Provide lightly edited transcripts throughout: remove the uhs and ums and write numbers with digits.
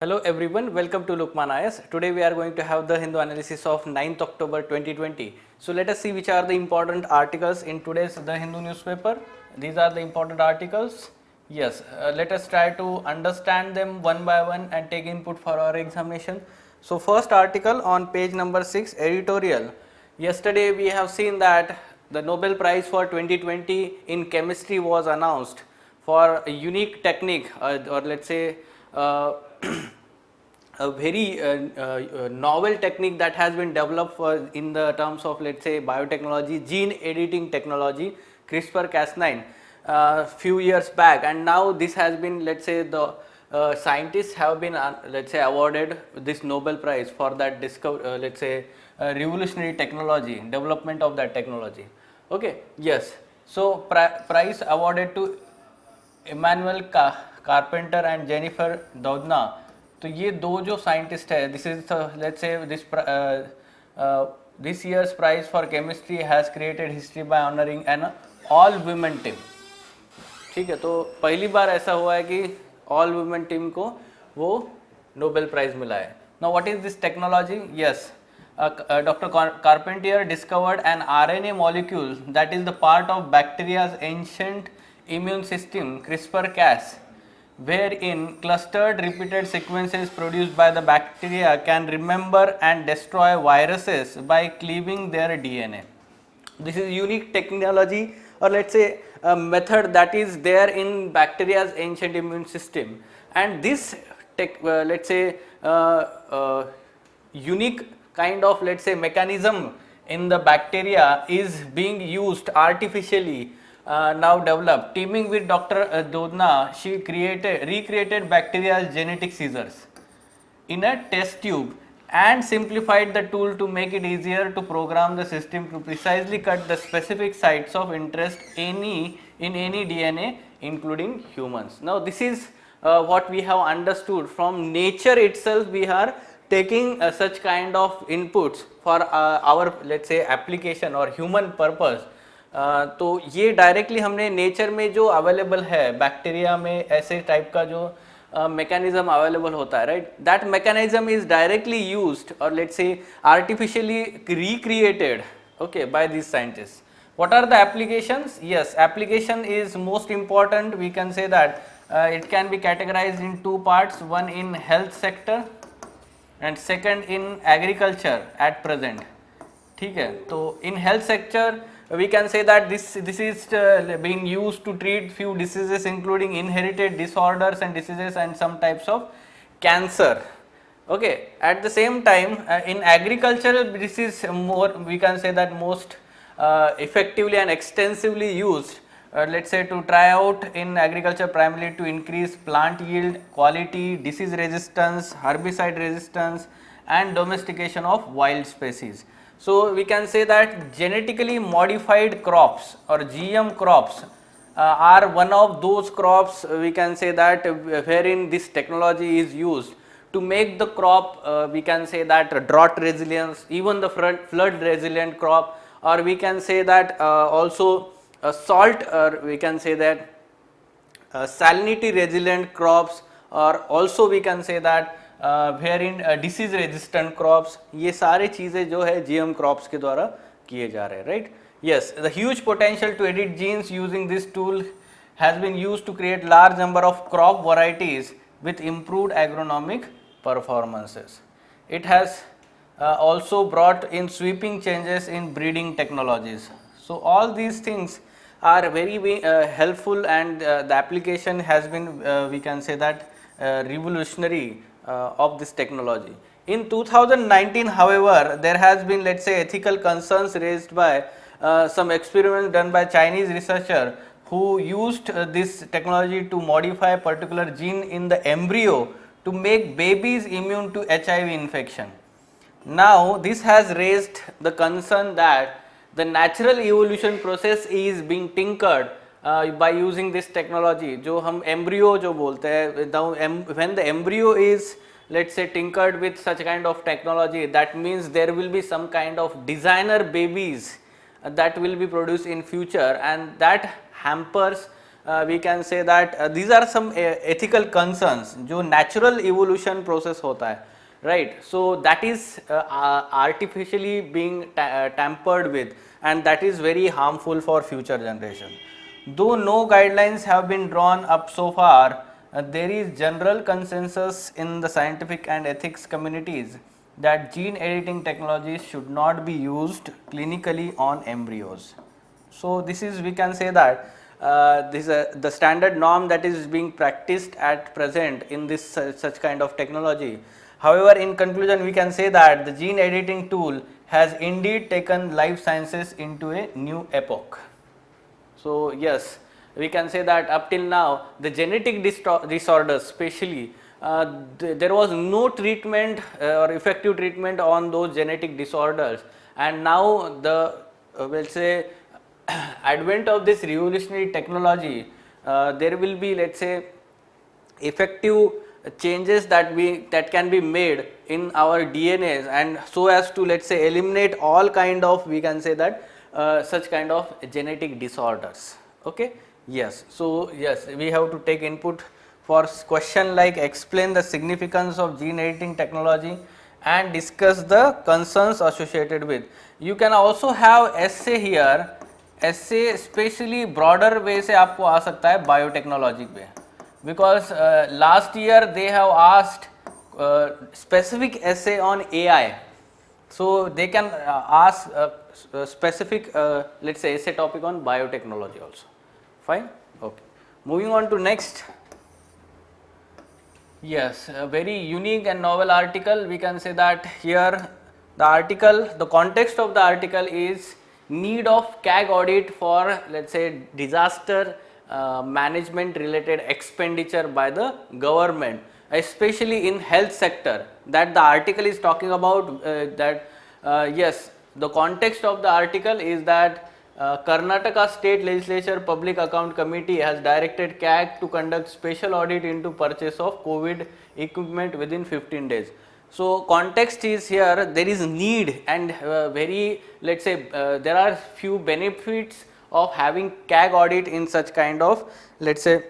Hello everyone, welcome to Lukman IS. Today we are going to have the Hindu analysis of 9th October 2020. So let us see which are the important articles in today's The Hindu newspaper. These are the important articles. Yes, let us try to understand them one by one and take input for our examination. So first article on page number 6, editorial. Yesterday we have seen that the Nobel Prize for 2020 in chemistry was announced for a unique technique or let's say a very novel technique that has been developed for in the terms of let's say biotechnology, gene editing technology, CRISPR-Cas9 few years back, and now this has been let's say the scientists have been let's say awarded this Nobel Prize for that let's say revolutionary technology, development of that technology. Okay, yes. So prize awarded to Emmanuel Carpenter and Jennifer Doudna. तो ये दो जो scientist है, this is let's say this year's prize for chemistry has created history by honoring an all women team. ठीक है, तो पहली बार ऐसा हुआ है कि ऑल वुमेन टीम को वो नोबेल प्राइज मिला है. Now what is this technology? Yes, Dr. Carpentier discovered an RNA molecule that is the part of bacteria's ancient immune system, CRISPR-Cas, wherein clustered repeated sequences produced by the bacteria can remember and destroy viruses by cleaving their DNA. This is unique technology, or let's say a method that is there in bacteria's ancient immune system, and this let's say unique kind of let's say mechanism in the bacteria is being used artificially now developed. Teaming with Dr. Doudna, she recreated bacteria's genetic scissors in a test tube and simplified the tool to make it easier to program the system to precisely cut the specific sites of interest in any DNA, including humans. Now this is what we have understood from nature itself. We are taking such kind of inputs for our let's say application or human purpose. तो ये directly हमने nature में जो available है bacteria में ऐसे type का जो mechanism available होता है, right? That mechanism is directly used or let's say artificially recreated, okay, by these scientists. What are the applications? Yes, application is most important. We can say that it can be categorized in two parts, one in health sector and second in agriculture at present. ठीक है, तो in health sector we can say that this is being used to treat few diseases including inherited disorders and diseases and some types of cancer. Okay, at the same time in agriculture this is more, we can say that most effectively and extensively used let's say to try out in agriculture primarily to increase plant yield, quality, disease resistance, herbicide resistance and domestication of wild species. So we can say that genetically modified crops or GM crops are one of those crops, we can say that wherein this technology is used to make the crop we can say that drought resilience, even the flood resilient crop, or we can say that also salt, or we can say that salinity resilient crops, or also we can say that wherein disease resistant crops. ये सारे चीज़ें जो है GM crops के द्वारा किए जा रहे हैं, right? Yes, the huge potential to edit genes using this tool has been used to create large number of crop varieties with improved agronomic performances. It has also brought in sweeping changes in breeding technologies. So all these things are very helpful, and the application has been we can say that revolutionary of this technology. In 2019, however, there has been let's say ethical concerns raised by some experiments done by Chinese researcher who used this technology to modify a particular gene in the embryo to make babies immune to HIV infection. Now this has raised the concern that the natural evolution process is being tinkered by using this technology. जो हम embryo जो बोलते हैं, when the embryo is let's say tinkered with such kind of technology, that means there will be some kind of designer babies that will be produced in future, and that hampers we can say that these are some ethical concerns जो natural evolution process होता है, right? So that is artificially being tampered with, and that is very harmful for future generation. Though no guidelines have been drawn up so far, there is general consensus in the scientific and ethics communities that gene editing technologies should not be used clinically on embryos. So this is, we can say that this the standard norm that is being practiced at present in this such kind of technology. However, in conclusion, we can say that the gene editing tool has indeed taken life sciences into a new epoch. So yes, we can say that up till now the genetic disorders especially, there was no treatment or effective treatment on those genetic disorders, and now the we'll say advent of this revolutionary technology, there will be, let's say, effective changes that can be made in our DNAs, and so as to, let's say, eliminate all kind of, we can say that such kind of genetic disorders. Okay, yes. So yes, we have to take input for question like explain the significance of gene editing technology and discuss the concerns associated with. You can also have essay here. essay specially broader way से आपको आ सकता है biotechnology पे, because last year they have asked specific essay on AI, so they can ask specific let's say essay topic on biotechnology also. Fine, okay. Moving on to next. Yes, a very unique and novel article. We can say that here the article, the context of the article is need of CAG audit for, let's say, disaster management related expenditure by the government, especially in health sector. That the article is talking about yes, the context of the article is that Karnataka State Legislature Public Account Committee has directed CAG to conduct special audit into purchase of COVID equipment within 15 days. So context is here, there is need and very, let's say, there are few benefits of having CAG audit in such kind of, let's say,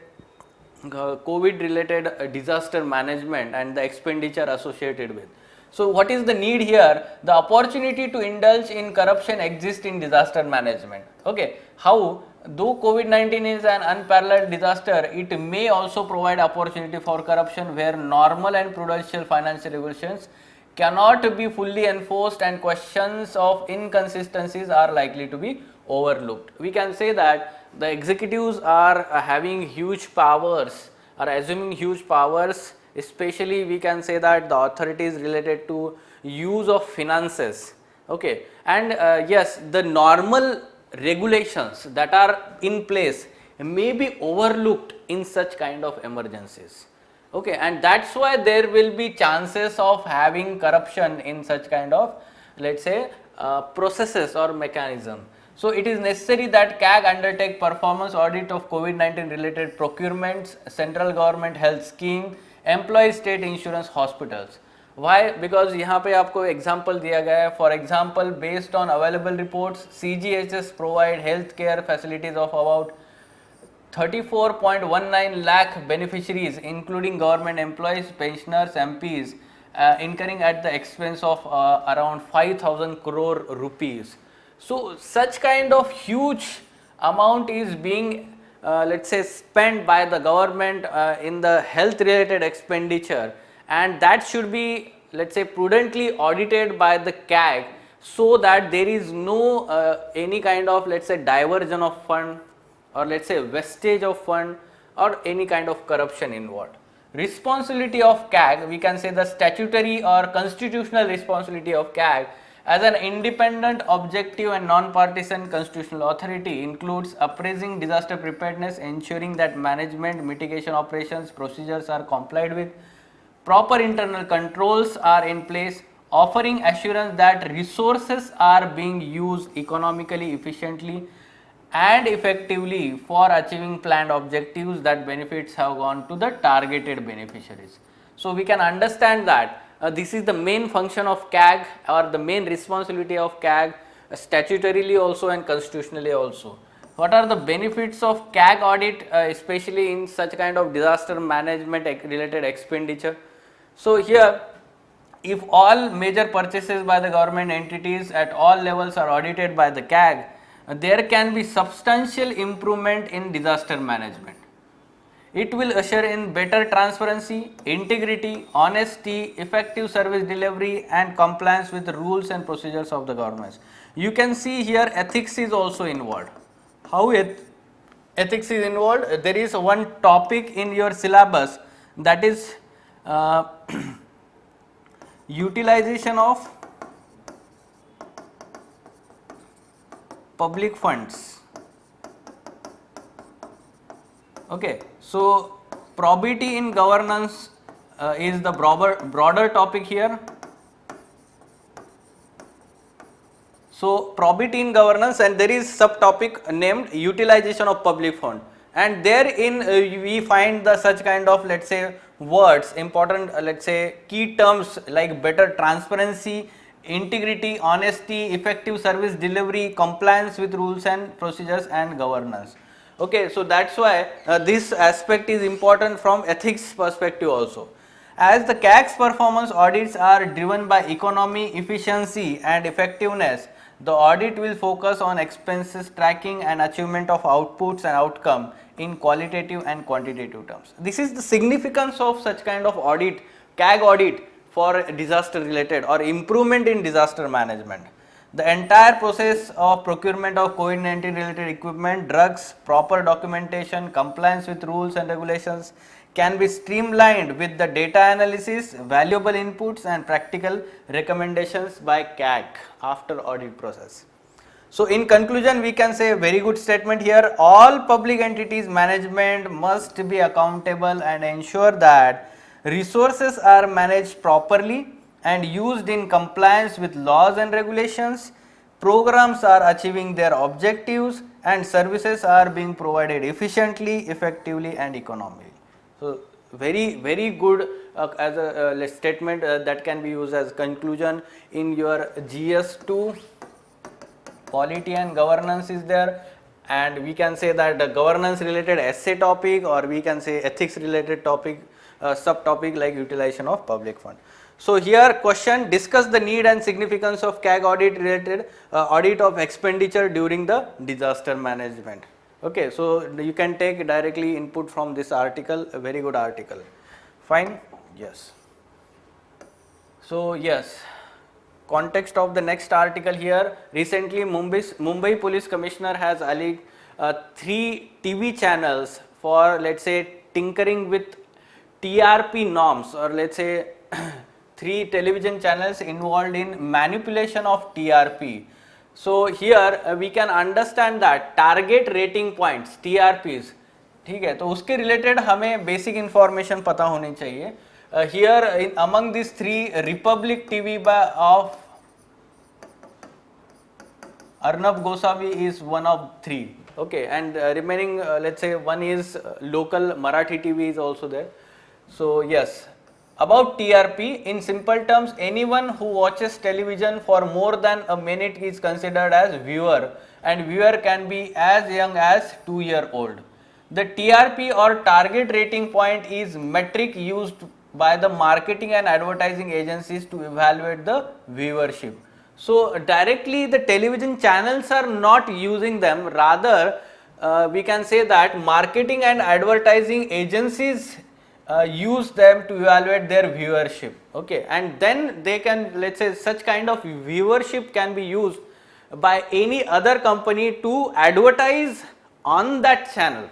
COVID related disaster management and the expenditure associated with. So what is the need here? The opportunity to indulge in corruption exists in disaster management. Okay, how? Though COVID-19 is an unparalleled disaster, it may also provide opportunity for corruption where normal and prudential financial regulations cannot be fully enforced and questions of inconsistencies are likely to be overlooked. We can say that the executives are having huge powers, are assuming huge powers, especially we can say that the authorities related to use of finances. Okay, and yes, the normal regulations that are in place may be overlooked in such kind of emergencies. Okay, and that's why there will be chances of having corruption in such kind of, let's say, processes or mechanism. So it is necessary that CAG undertake performance audit of COVID-19 related procurements, central government health scheme, employee state insurance hospitals. Why? Because यहाँ पे आपको example दिया गया है. For example, based on available reports, CGHS provide health care facilities of about 34.19 lakh beneficiaries, including government employees, pensioners, MPs, incurring at the expense of around 5,000 crore rupees. So such kind of huge amount is being let's say spent by the government in the health related expenditure, and that should be, let's say, prudently audited by the CAG so that there is no any kind of, let's say, diversion of fund or, let's say, wastage of fund or any kind of corruption involved. Responsibility of CAG, we can say the statutory or constitutional responsibility of CAG as an independent, objective and non-partisan constitutional authority includes appraising disaster preparedness, ensuring that management, mitigation operations, procedures are complied with, proper internal controls are in place, offering assurance that resources are being used economically, efficiently and effectively for achieving planned objectives, that benefits have gone to the targeted beneficiaries. So we can understand that this is the main function of CAG or the main responsibility of CAG statutorily also and constitutionally also. what are the benefits of CAG audit, especially in such kind of disaster management related expenditure? So here, if all major purchases by the government entities at all levels are audited by the CAG, there can be substantial improvement in disaster management. It will usher in better transparency, integrity, honesty, effective service delivery and compliance with the rules and procedures of the governments. You can see here ethics is also involved. How ethics is involved? There is one topic in your syllabus, that is utilization of public funds. Okay, so probity in governance is the broader topic here. So probity in governance, and there is subtopic named utilization of public fund, and therein we find the such kind of, let's say, words, important let's say key terms like better transparency, integrity, honesty, effective service delivery, compliance with rules and procedures and governance. Okay, so that's why this aspect is important from ethics perspective also. As the CAG's performance audits are driven by economy, efficiency and effectiveness, the audit will focus on expenses tracking and achievement of outputs and outcome in qualitative and quantitative terms. This is the significance of such kind of audit, CAG audit, for disaster related or improvement in disaster management. The entire process of procurement of COVID-19 related equipment, drugs, proper documentation, compliance with rules and regulations can be streamlined with the data analysis, valuable inputs and practical recommendations by CAG after audit process. So in conclusion, we can say a very good statement here. All public entities management must be accountable and ensure that resources are managed properly and used in compliance with laws and regulations, programs are achieving their objectives and services are being provided efficiently, effectively and economically. So very good as a statement that can be used as conclusion in your GS2. Polity and governance is there, and we can say that the governance related essay topic, or we can say ethics related topic, subtopic like utilization of public fund. So here question, discuss the need and significance of CAG audit related audit of expenditure during the disaster management. Okay, so you can take directly input from this article, a very good article. Fine, yes. So yes, context of the next article here. Recently Mumbai Police Commissioner has alleged 3 TV channels for, let's say, tinkering with TRP norms, or let's say 3 television channels involved in manipulation of TRP. So here we can understand that target rating points, TRPs, ठीक है, तो उसके related हमें basic information पता होनी चाहिए. Here among these 3, Republic TV of Arnab Gosavi is one of 3. Okay, and remaining let's say one is local Marathi TV is also there. So yes, about TRP, in simple terms, anyone who watches television for more than a minute is considered as viewer, and viewer can be as young as 2-year-old. The TRP or target rating point is metric used by the marketing and advertising agencies to evaluate the viewership. So directly the television channels are not using them, rather we can say that marketing and advertising agencies use them to evaluate their viewership. Okay, and then they can, let's say, such kind of viewership can be used by any other company to advertise on that channel.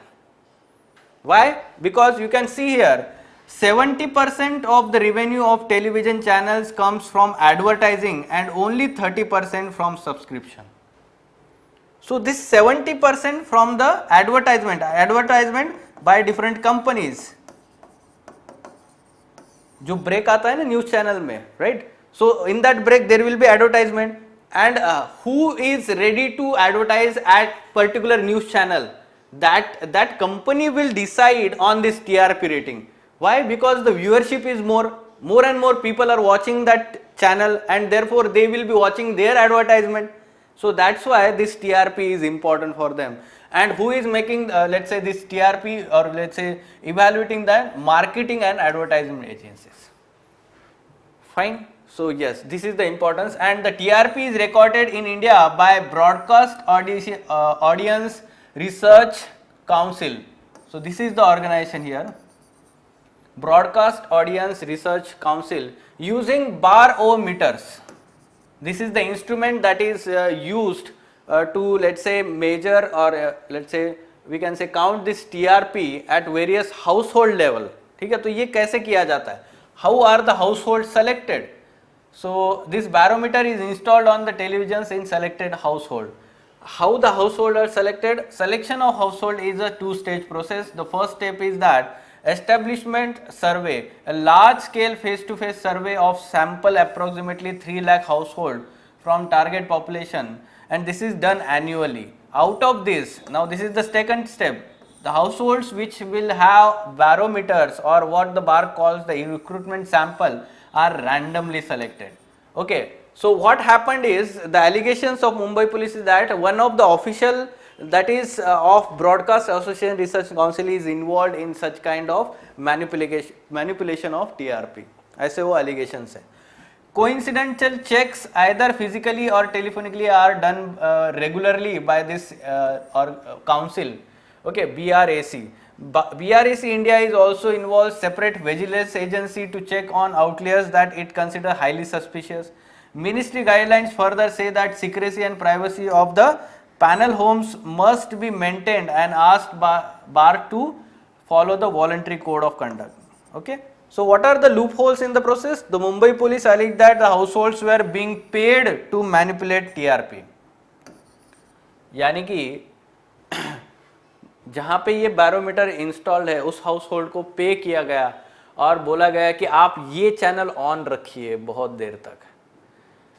Why? Because you can see here 70% of the revenue of television channels comes from advertising and only 30% from subscription. So this 70% from the advertisement by different companies. जो break आता है ना news channel में, right? So in that break there will be advertisement, and who is ready to advertise at particular news channel, that company will decide on this TRP rating. Why? Because the viewership is more and more people are watching that channel, and therefore they will be watching their advertisement. So that's why this TRP is important for them. And who is making let's say this TRP, or let's say evaluating that? Marketing and advertising agencies. Fine. So yes, this is the importance, and the TRP is recorded in India by Broadcast Audience Research Council. So this is the organization here, Broadcast Audience Research Council, using barometers. This is the instrument that is used to, let's say, measure, or let's say we can say count this TRP at various household level. ठीक है, तो ये कैसे किया जाता है? How are the households selected? So this barometer is installed on the televisions in selected household. How the household are selected? Selection of household is a two-stage process. The first step is that establishment survey, a large scale face-to-face survey of sample approximately 3 lakh household from target population, and this is done annually. Out of this, now this is the second step, the households which will have barometers, or what the bar calls the recruitment sample, are randomly selected. Okay, so what happened is, the allegations of Mumbai police is that one of the official, that is of Broadcast Association Research Council, is involved in such kind of manipulation of TRP. ऐसे वो allegations है. Coincidental checks either physically or telephonically are done regularly by this council. Okay, BRAC. BRAC India is also involved separate vigilance agency to check on outliers that it consider highly suspicious. Ministry guidelines further say that secrecy and privacy of the panel homes must be maintained, and asked bar to follow the voluntary code of conduct. Okay. So what are the loopholes in the process? The Mumbai police alleged that the households were being paid to manipulate TRP. यानी कि जहाँ पे ये barometer installed है, उस house hold को पे किया गया और बोला गया कि आप ये चैनल ऑन रखिए बहुत देर तक.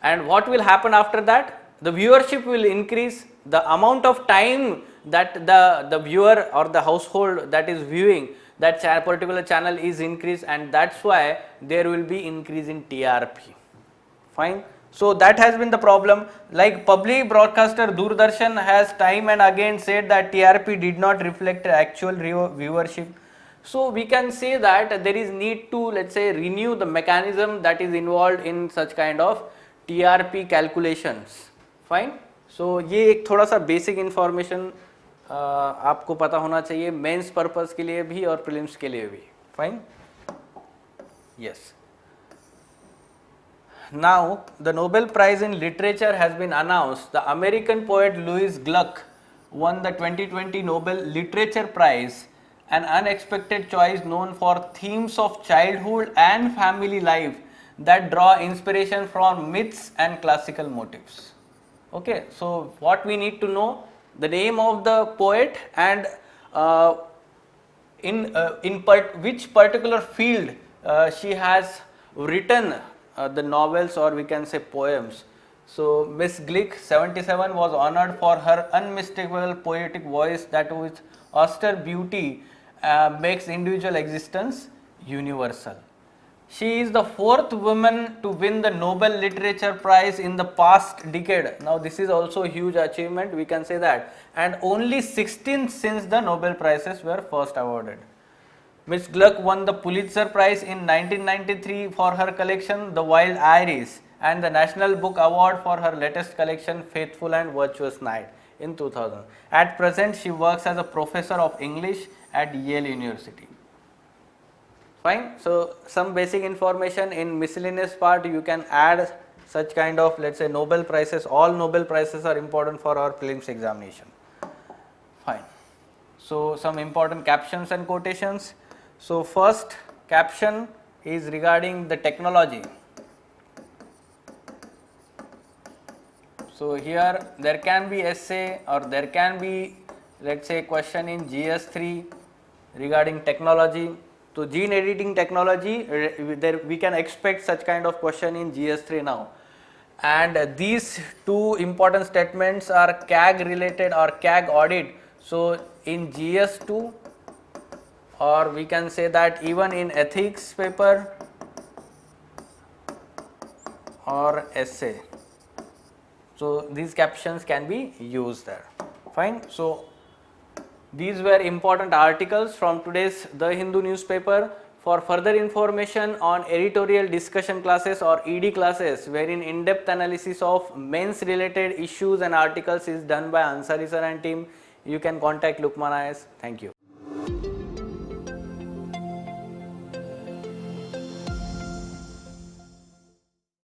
And what will happen after that? The viewership will increase, the amount of time that the viewer or the household that is viewing that particular channel is increased, and that's why there will be increase in TRP. Fine. So that has been the problem. Like public broadcaster Doordarshan has time and again said that TRP did not reflect actual viewership. So we can say that there is need to, let's say, renew the mechanism that is involved in such kind of TRP calculations. Fine. So ये एक थोड़ा सा basic information आपको पता होना चाहिए mains purpose के लिए भी और प्रीलिम्स के लिए भी. Fine. Yes. Now, the Nobel Prize in Literature has been announced. The American poet Louis Gluck won the 2020 Nobel Literature Prize, an unexpected choice known for themes of childhood and family life that draw inspiration from myths and classical motifs. Okay, so what we need to know, the name of the poet and which particular field she has written the novels, or we can say poems. So Miss Glick 77 was honored for her unmistakable poetic voice that with austere beauty makes individual existence universal. She is the 4th woman to win the Nobel Literature Prize in the past decade. Now this is also a huge achievement, we can say that, and only 16th since the Nobel Prizes were first awarded. Ms. Gluck won the Pulitzer Prize in 1993 for her collection The Wild Iris, and the National Book Award for her latest collection Faithful and Virtuous Night in 2000. At present, she works as a professor of English at Yale University. Fine. So some basic information in miscellaneous part, you can add such kind of, let's say, Nobel Prizes. All Nobel Prizes are important for our prelims examination. Fine. So some important captions and quotations. So first caption is regarding the technology. So here there can be essay, or there can be, let's say, question in GS3 regarding technology. So gene editing technology, there we can expect such kind of question in GS3 now. And these two important statements are CAG related or CAG audit. So in GS2, or we can say that even in ethics paper or essay. So these captions can be used there. Fine. So These were important articles from today's The Hindu newspaper. For further information on editorial discussion classes or ED classes, wherein in-depth analysis of men's related issues and articles is done by Ansari sir and team, you can contact Lukman IAS. Thank you.